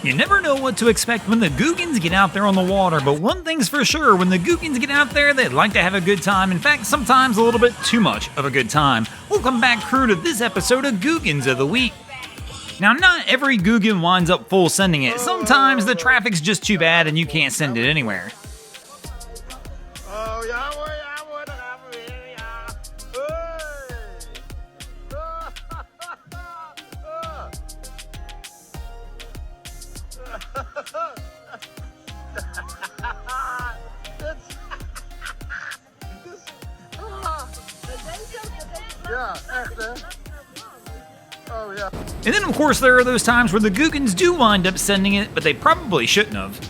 You never know what to expect when the Googans get out there on the water, but one thing's for sure, when the Googans get out there, they like to have a good time. In fact, sometimes a little bit too much of a good time. Welcome back, crew, to this episode of Googans of the Week. Now, not every Googan winds up full sending it. Sometimes the traffic's just too bad and you can't send it anywhere. And then, of course, there are those times where the Googans do wind up sending it, but they probably shouldn't have.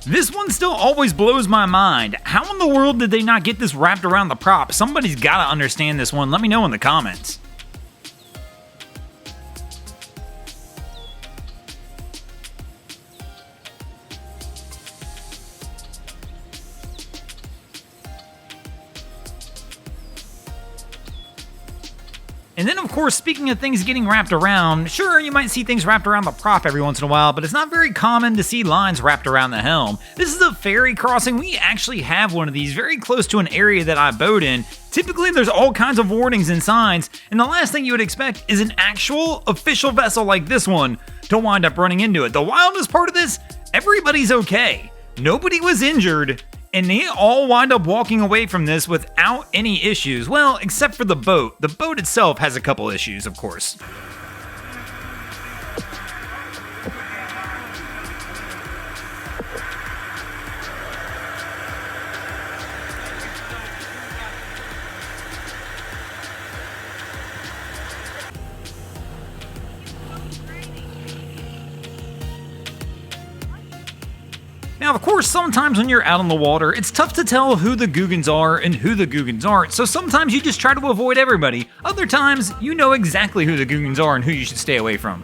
This one still always blows my mind. How in the world did they not get this wrapped around the prop? Somebody's gotta understand this one. Let me know in the comments. And then, of course, speaking of things getting wrapped around, sure, you might see things wrapped around the prop every once in a while, but it's not very common to see lines wrapped around the helm. This is a ferry crossing. We actually have one of these very close to an area that I boat in. Typically, there's all kinds of warnings and signs, and the last thing you would expect is an actual official vessel like this one to wind up running into it. The wildest part of this, everybody's okay. Nobody was injured. And they all wind up walking away from this without any issues. Well, except for the boat. The boat itself has a couple issues, of course. Now, of course, sometimes when you're out on the water, it's tough to tell who the Googans are and who the Googans aren't, so sometimes you just try to avoid everybody. Other times, you know exactly who the Googans are and who you should stay away from.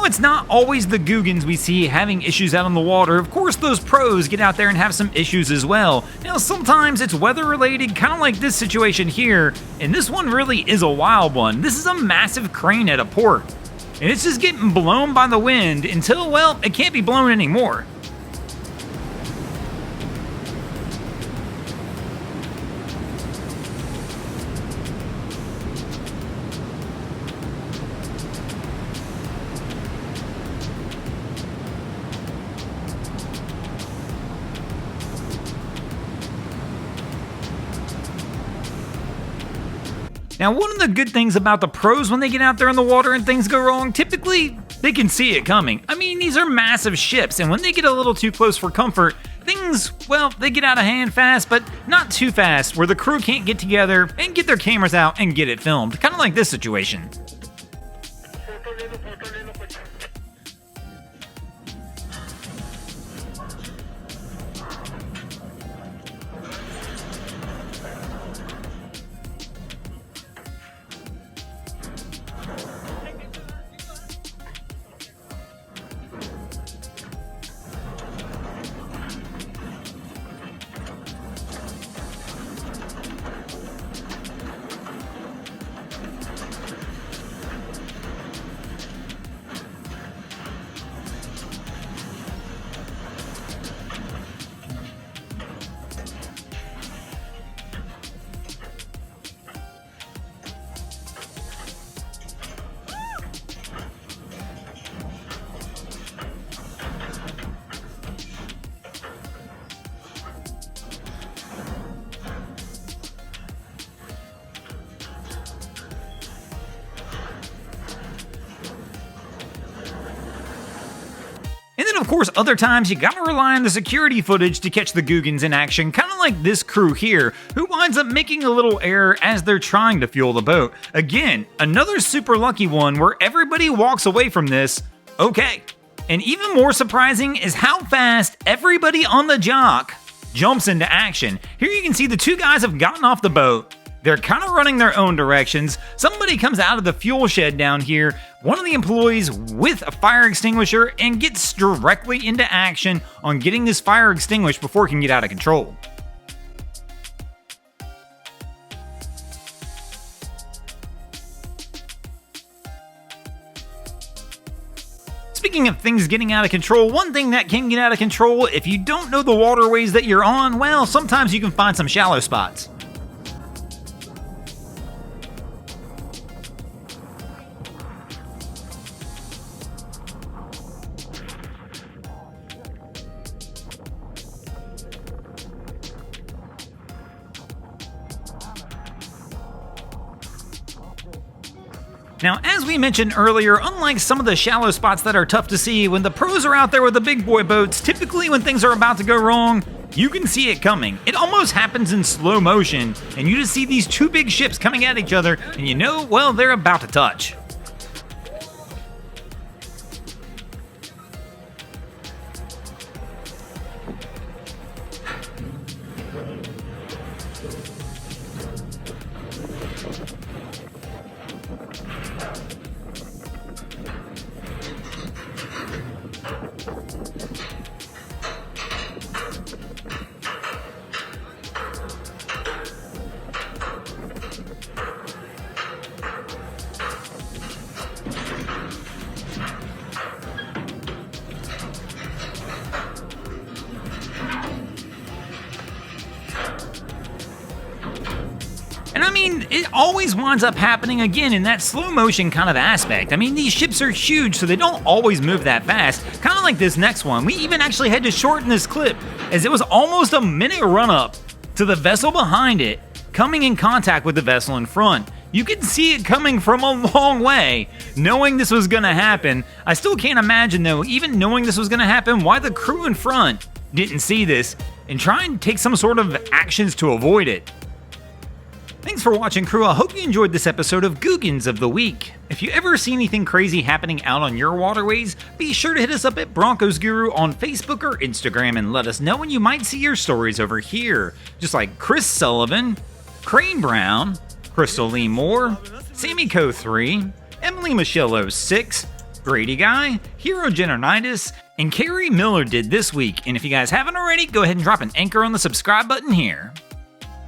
It's not always the Googans we see having issues out on the water. Of course, those pros get out there and have some issues as well. Now, sometimes it's weather related, kind of like this situation here, and this one really is a wild one. This is a massive crane at a port, and it's just getting blown by the wind until, well, it can't be blown anymore. Now, one of the good things about the pros when they get out there in the water and things go wrong, typically they can see it coming. I mean, these are massive ships, and when they get a little too close for comfort, things, well, they get out of hand fast, but not too fast, where the crew can't get together and get their cameras out and get it filmed. Kind of like this situation. then of course other times you gotta rely on the security footage to catch the Googans in action, kinda like this crew here, who winds up making a little error as they're trying to fuel the boat. Again, another super lucky one where everybody walks away from this okay. And even more surprising is how fast everybody on the jock jumps into action. Here you can see the two guys have gotten off the boat. They're kind of running their own directions. Somebody comes out of the fuel shed down here, one of the employees with a fire extinguisher, and gets directly into action on getting this fire extinguished before it can get out of control. Speaking of things getting out of control, one thing that can get out of control if you don't know the waterways that you're on, well, sometimes you can find some shallow spots. Now, as we mentioned earlier, unlike some of the shallow spots that are tough to see, when the pros are out there with the big boy boats, typically when things are about to go wrong, you can see it coming. It almost happens in slow motion, and you just see these two big ships coming at each other, and you know, well, they're about to touch. And I mean, it always winds up happening again in that slow motion kind of aspect. I mean, these ships are huge, so they don't always move that fast. Kind of like this next one. We even actually had to shorten this clip, as it was almost a minute run up to the vessel behind it, coming in contact with the vessel in front. You could see it coming from a long way, knowing this was gonna happen. I still can't imagine though, even knowing this was gonna happen, why the crew in front didn't see this and try and take some sort of actions to avoid it. Thanks for watching, crew. I hope you enjoyed this episode of Googans of the Week. If you ever see anything crazy happening out on your waterways, be sure to hit us up at Broncos Guru on Facebook or Instagram and let us know when you might see your stories over here. Just like Chris Sullivan, Crane Brown, Crystal Lee Moore, Sammy Co 3, Emily Michelle 06, Grady Guy, Hero Generitis, and Carrie Miller did this week. And if you guys haven't already, go ahead and drop an anchor on the subscribe button here.